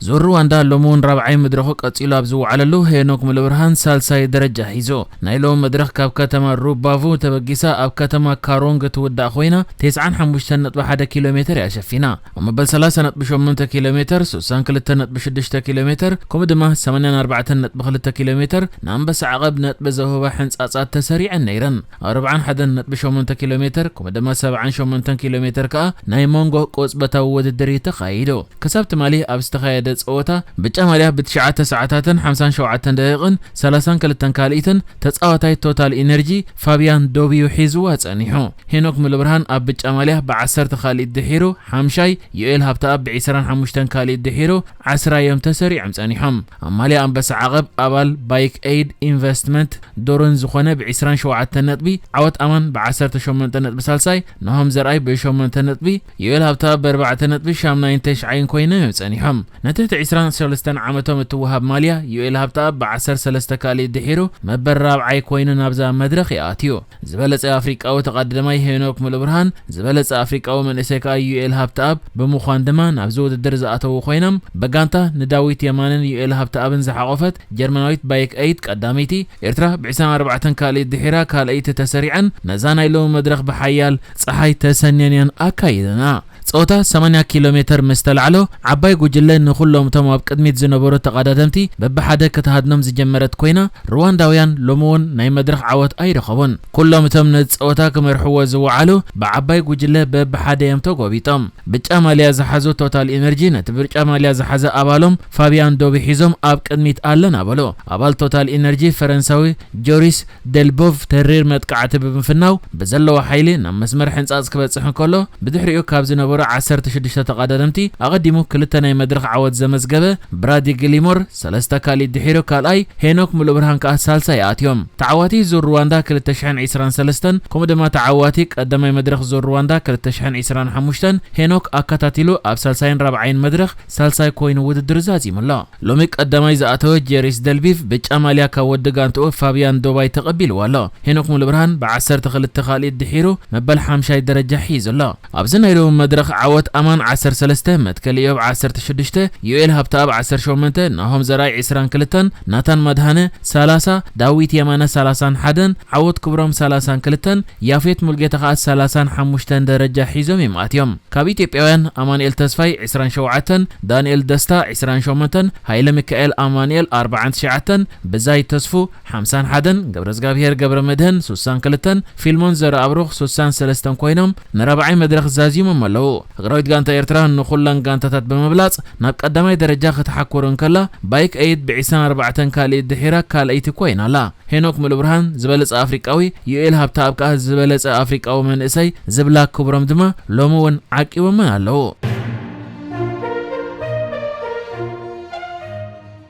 ዙር ሩዋንዳ ሎሙን ራብዓይ መድረኽ ቀፂሉ ኣብ ዝውዓለሉ ሄኖክ ምልብርሃን ሳልሳይ ደረጃ ሒዙ ናይ ሎም መድረኽ ካብ ከተማ ሩባvu ተበጊሳ ኣብ ከተማ ካሮንግ ትውዳእ ኮይና 95.1 ኪሎሜትር ያሸፊና ወመበል 30.8 ኪሎሜትር 62.6 ኪሎሜትር ከም ድማ 84.2 ኪሎሜትር ናምበሳ ዓቀብ ነጥብ ዘህባ ሕንጻጻት ተሰሪዐን ነይረን 41.8 ኪሎሜትር ከም ድማ 78 ኪሎሜትር ከ ናይ ሞንጎ ቆጽበታዊ ውድድር ተኻይዶ ከሳብ ትማሊ ኣብ ዝተኻየደ ጾታ ብጫ ማልያ ብ9 ሰዓታትን 57 ደቂቕን 32 ካልኢትን ተጻዋታይ ቶታል ኢነርጂ ፋቢያን ዶቢዩ ሒዝዋ ጸኒሑ ሄኖክ ምልብርሃን ኣብ ብጫ ማልያ ብ10 ካልኢት ድሒሩ 50 ዩኤል ሃብታብ ብ25 ካልኢት ድሒሩ 10 ዮም ተሰሪዖም ጸኒሖም ኣብ ማልያ አንበሳ ዓቀብ አባል ባይክ ኤድ ኢንቨስትመንት ዶሮን ዝኾነ ብ27 ነጥቢ ዓወት አማን ብ18 ነጥቢ ሳልሳይ ነሆም ዘርአይ ብ8 ነጥቢ ዩኤል ሃብታብ ብ4 ነጥቢ ሻምናይን ተሽዓይን ኮይኖም ጸኒሖም ነትሕቲ 23 ዓመቶም እትወሃብ ማልያ ዩኤል ሃብታብ ብ13 ካልኢት ድሒሩ መበል ራብዓይ ኮይኑ ናብዛ መድረኽ ይኣትዩ ዝበለጸ አፍሪቃዊ ተቀዳማይ ሄኖክ ምልብርሃን ዝበለጸ አፍሪቃዊ መንእሰይ ከ ዩኤል ሃብታብ ብምዃን ድማ ናብዚ ውድድር ዝኣተው ኮይኖም በጋንታ ንዳዊት የማንን ዩኤል ሃብታብን ዝሓቆፈት ጀርመናዊት ባይክ ኤድ ቀዳሚቲ ኤርትራ ብ24 ካልኢት ድሒራ ካልኢት ተሰሪዐን ነዛ ናይ ሎም መድረኽ በሓያል ፀሓይ ተሰነነን ኣካይደና ጾታ 80 ኪሎሜትር መስተልዓሎ ዓባይ ጉጅለ ንኹሎም ቶም ኣብ ቅድሚት ዝነበሩ ተቀዳደምቲ በብሓደ ከተሃድኖም ዝጀመረት ኮይና ሩዋንዳውያን ሎምውን ናይ መድረኽ ዓወት ኣይረኸቡን ኩሎም ቶም ነጾታ ከመርሕዎ ዝውዓሉ በዓባይ ጉጅለ በብሓደ ዮም ተጎቢጦም ብጫ ማልያ ዝሓዙ ቶታል ኢነርጂ ነቲ ብጫ ማልያ ዝሓዘ አባሎም ፋቢያን ዶቢ ሒዞም ኣብ ቅድሚት ኣለና በሎ አባል ቶታል ኢነርጂ ፈረንሳዊ ጆሪስ ደልቦቭ ተሪር መጥቃዕቲ ብምፍናው በዘለዋ ሓይሊ ናብ መስመር ሕንጻጽ ክበጽሕ እንከሎ ብድሕሪኡ ካብ ዝነበሩ 16 ተቀዳደምቲ አቀዲሙ ክልተ ናይ መድረኽ ዓወት ዘመዝገበ ብራዲ ግሊሞር 3 ካልኢት ድሒሩ ካልኣይ ሄኖክ ምልብርሃን ከ ሳልሳይ ኣትዮም ተዓዋቲ ዙር ሩዋንዳ 2023 ከም ድማ ተዓዋቲ ቀዳማይ መድረኽ ዙር ሩዋንዳ 2025 ሄኖክ አካታቲሉ ኣብ ሳልሳይን ራብዓይን መድረኽ ሳልሳይ ኮይኑ ውድድር ዛዚሙሎ ሎሚ ቀዳማይ ዝኣተወ ጀሪስ ደልቢቭ ብጫ ማልያ ካብ ወዲ ጋንትኡ ፋቢያን ዶባይ ተቀቢልዎ ኣሎ ሄኖክ ምልብርሃን ብ12 ካልኢት ድሒሩ መበል 50 ደረጃ ሒዙሎ ኣብዚ ናይ ሎም መድረኽ عوت أمان 13 متكليوب 16 يوئل هبتاب 18 نهم زراي 22 ناتان مدهنه 30 داويت يمانه 31 عوت كبرم 32 يافيت ملقيتها 35 درجة حيزم يماتيوم كابيت يبيوان أمانيل تسفاي 27 دانيال دستا 28 هايل ميكائيل أمانيل 49 بزاي تسفو 51 قبرز غابير قبر مدهن 32 فيلمون زر أبروخ 33 كوينم نرابعي مدرخ زازيم ملو غرايت غانتا ኤርትራ ንኹላን ጋንታታት በመብላጽ ናብ ቀዳማይ ደረጃ ከተሓኮረን ከላ ባይክ ኤድ ብ24 ካልኢት ድሒራ ካልኢት ኮይናላ ሄኖክ ምልብርሃን ዝበለጸ አፍሪቃዊ ዩኤል ሃብታብ ከ ዝበለጸ አፍሪቃዊ መንእሰይ ዝብላ ክብሮም ድማ ሎምውን ዓቂቦም ኣለው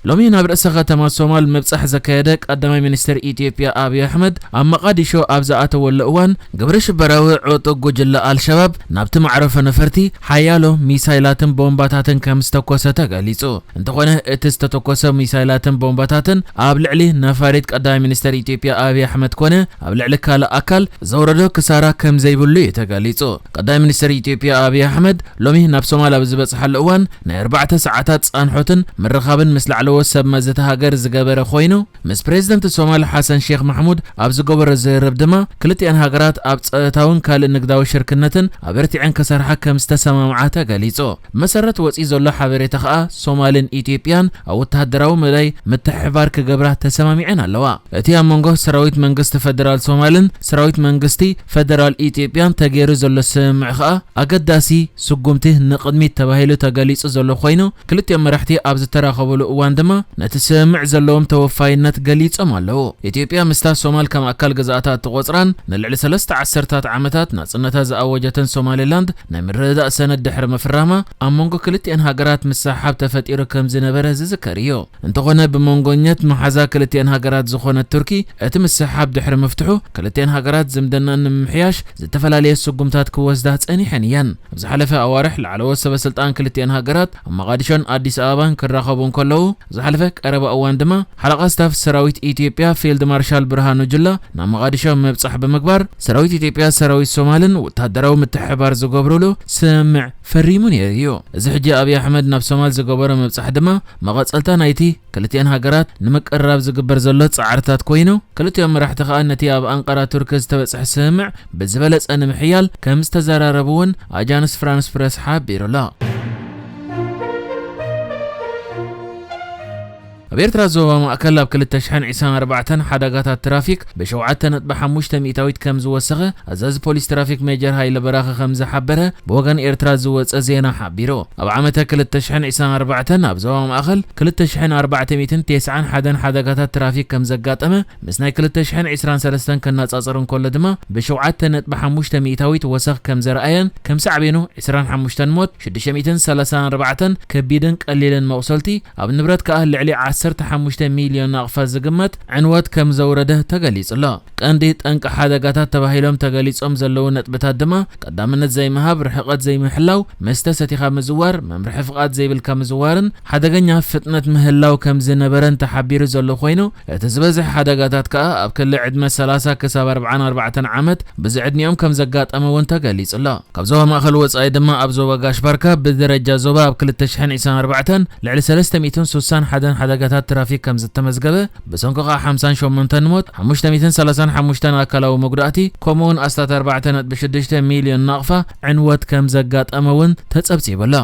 لومي نابرأس ختم الصومال مبصح زكايدة قدمي منستر إثيوبيا أبي أحمد أما قاديشو أبزاءات واللؤوان قبرش براوي عوتو جل الشباب نابت معرف نفرتي حيالو ميسايلاتن بومباتاتن كمستوكوسة تغاليسو انتقونه اتستوكوسة ميسايلاتن بومباتاتن أبلعلي نفاريد قدمي منستر إثيوبيا أبي أحمد كونه أبلعلي كالا أكل زوردو كسارا كم زيبولي تغاليسو قدمي منستر إثيوبيا أبي أحمد لومي ناب صومال أبزبصح اللؤوان نا4 ساعات صانحوتن من رخابن مثل على وسب مزت هاجر زجبر خوينو مس بريزيدنت الصومال حسن شيخ محمود أب زجبر الزرب دما كلتي أن هاجرات أب تاون كال نقداو شركنتن أبرتي عن كسر حكم استسمع معاتا قاليزو مسرت وسيز الله حبري تخاء صومالين إثيوبيان أو تهدراو ملاي متحفار كجبره تسمعين اللواء أتي أمونجو سراويت منجست فدرال صومالين سراويت منجستي فدرال إثيوبيان تغير زل السمع خاء أقداسي سقمته نقدمي تباهيلو تقاليزو زل خوينو كلتي أمرحتي أب زتراخبلو واندما نتسمع زلهم توفاينات قليص أمالو إثيوبيا مستا صومال كما أكل جزاتات تغوصران نلعل 13 عامتات ناصنتها زأوجة صوماليلاند نمرد سنة دحر مفرامة أمونغو كلتي أن هاجرات مساحب تفتيرو كم زنبره زكريو انتقونا بمونغونيت محازا كلتي أن هاجرات زخونة تركي اتم السحاب دحر مفتحو كلتي أن هاجرات زمدنا نمحياش زتفلالي السقمتات كوزدات أني حنيان بزحلفة أوارح لعلو السبب سلطان كلتي أن هاجرات أما غادشون أديس آبان كراخبون كلو زحلفه قرب اوان دما حلقه ستاف سراويت ኢትዮጵያ ፊልድ ማርሻል ብርሃኑ ጁላ ናብ መቃዲሾ መብጻሕ በመግባር ሰራዊት ኢትዮጵያ ሰራዊት ሶማልን ወታደራዊ ምትሕባር ዝገብሩሉ ስምዕ ፈሪሙ ነይሩ። እዚ ሕጂ አብይ አሕመድ ናብ ሶማል ዝገበረ መብጻሕ ድማ መቐጸልታ ናይቲ ክልቲአን ሃገራት ንምቅራብ ዝግበር ዘሎ ጻዕርታት ኮይኑ ክልቲኦም መራሕቲ ከዓ ነቲ ኣብ አንቃራ ቱርክ ዝተበጽሐ ስምዕ ብዝበለጸ ንምሕያል ከም ዝተዘራረቡን አጃንስ ፍራንስ ፕሬስ ሓቢሩላ። በኤርትራ ዞባ ማእከል ኣብ 2024 ሓደጋታት ትራፊክ ብ7.5 ሚእታዊት ከም ዝወሰኸ ኣዛዚ ፖሊስ ትራፊክ ሜጀር ሃይለ በራኸ ከም ዝሓበረ ብወገን ኤርትራ ዝወፀ ዜና ሓቢሩ። ኣብ ዓመተ 2024 ኣብ ዞባ ማእከል 2491 ሓደጋታት ትራፊክ ከም ዘጋጠመ ምስ ናይ 2023 ከናጻጸር እንከሎ ድማ ብ7.5 ሚእታዊት ወሰኽ ከም ዘረኣየን ከም ሳዕቤኑ 25 ሞት 634 ከቢድን ቀሊልን መቁሰልቲ ኣብ ንብረት ከዓ ልዕሊ 15 ሚሊዮን ናቕፋ ዝግመት ዕንወት ከም ዘውረደ ተገሊጹሎ። ቀንዲ ጠንቂ ሓደጋታት ተባሂሎም ተገሊጾም ዘለዉ ነጥብታት ድማ ቀዳምነት ዘይምሃብ፣ ርሕቐት ዘይምሕላው፣ መስተ ሰቲኻ ምዝዋር፣ መምርሒ ፍቓድ ዘይብልካ ምዝዋርን ሓደገኛ ፍጥነት ምህላው ከም ዝነበረን ተሓቢሩ ዘሎ ኮይኑ እቲ ዝበዝሕ ሓደጋታት ከዓ ኣብ ክልል ዕድመ 30 ክሳብ 44 ዓመት ብዝዕድኒኦም ከም ዘጋጠመ እውን ተገሊጹሎ። ካብ ዞባ ማእከል ወጻኢ ድማ ኣብ ዞባ ጋሽባርካ ብደረጃ ዞባ ኣብ 2024 ልዕሊ 361 ሓደጋታት ትራፊክ ከም ዝተመዝገበ ብሰንኮ 58 ሞት 535 አካላዊ መጉዳእቲ ከምኡውን 14.6 ሚሊዮን ናቕፋ ዕንወት ከም ዘጋጠመ እውን ተጸብጺበሎ።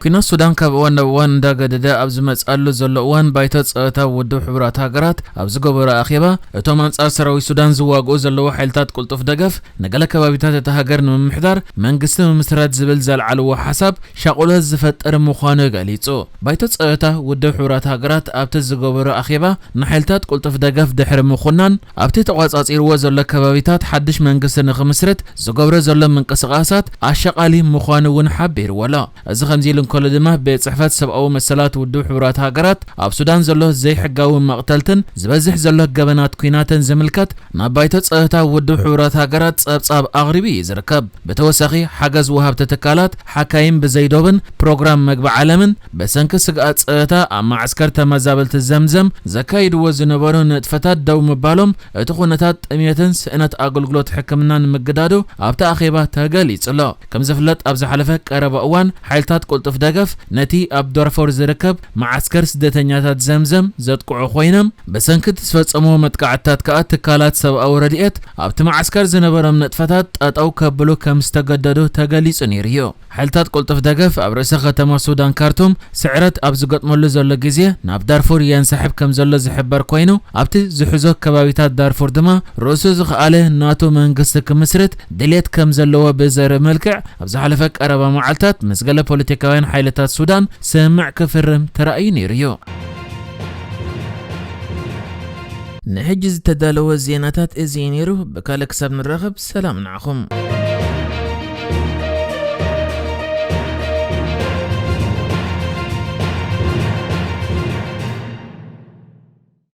ኩናት ሱዳን ካብ እዋን ናብ እዋን እንዳገደደ ኣብ ዝመጻሉ ዘሎ እዋን ባይቶ ጸጥታ ውድብ ሕብራት ሃገራት ኣብ ዝገበረ ኣኼባ እቶም አንጻር ሰራዊት ሱዳን ዝዋግኡ ዘለዉ ሓይልታት ቁልጡፍ ደገፍ ንገለ ከባቢታት እቲ ሃገር ንምምሕዳር መንግስቲ ምምስራት ዝብል ዘልዓልዎ ሓሳብ ሻቁለት ዝፈጠር ምዃኑ ገሊጹ። ባይቶ ጸጥታ ውድብ ሕብራት ሃገራት ኣብቲ ዝገበረ ኣኼባ ንሓይልታት ቁልጡፍ ደገፍ ድሕሪ ምኹናን ኣብቲ ተቋጻጺርዎ ዘሎ ከባቢታት ሓድሽ መንግስቲ ንኽምስረት ዝገብረ ዘሎ ምንቅስቓሳት ኣሸቓሊ ምዃኑ እውን ሓቢርዎሎ። እዚ ከምዚ ኢሉ كل دمه بصحفات سبعو مسلات ودو حبرات هاجرات اب سودان زلو زي حقاو مقتلتن زبزح زلو جبنات كويناتن زملكت نابايتو صهتا ودو حبرات هاجرات صبصاب اغربي يزركب بتوسخي حجز وهاب تتكالات حكايم بزيدوبن بروجرام مغب عالمن بسنك سقات صهتا اما عسكر تمزابلت زمزم زكايد وزنبرو نطفتات دو مبالوم اتخونتات اميتن سنت اغلغلوت حكمنان مقدادو ابتا اخيبا تغليصلو كم زفلت ابز حلفه قرب اوان حيلتات قلطف دغف نتي اب دارفور زركب معسكر سدتنياتات زمزم زدقعو خوينم بسنكت تفصمو متقعتات كات تكالات سباو رديت ابت معسكر زنبرم نطفتات ጣጣው ከብሎ ከምስተገደዱ ተገሊጹ ነይሩ። حالتات قلطف دغف اب رئيس ختمه سودان كارتوم سعرت اب زغطملو زله غزي ناب دارفور ينسحب كم زله زحبر كوينو ابت زحزو كبابيتات دارفور دما رؤسو زخاله ناتو منغست كمسرت دليت كم زلو بزر ملكع اب زحلفه قربا معلتات مسغله بوليتيكاوين حالتات سودان سمع كفرم تراي نيريو نحجز تدالو الزيناتات ازينيرو بكالك سب نرغب سلام نعخم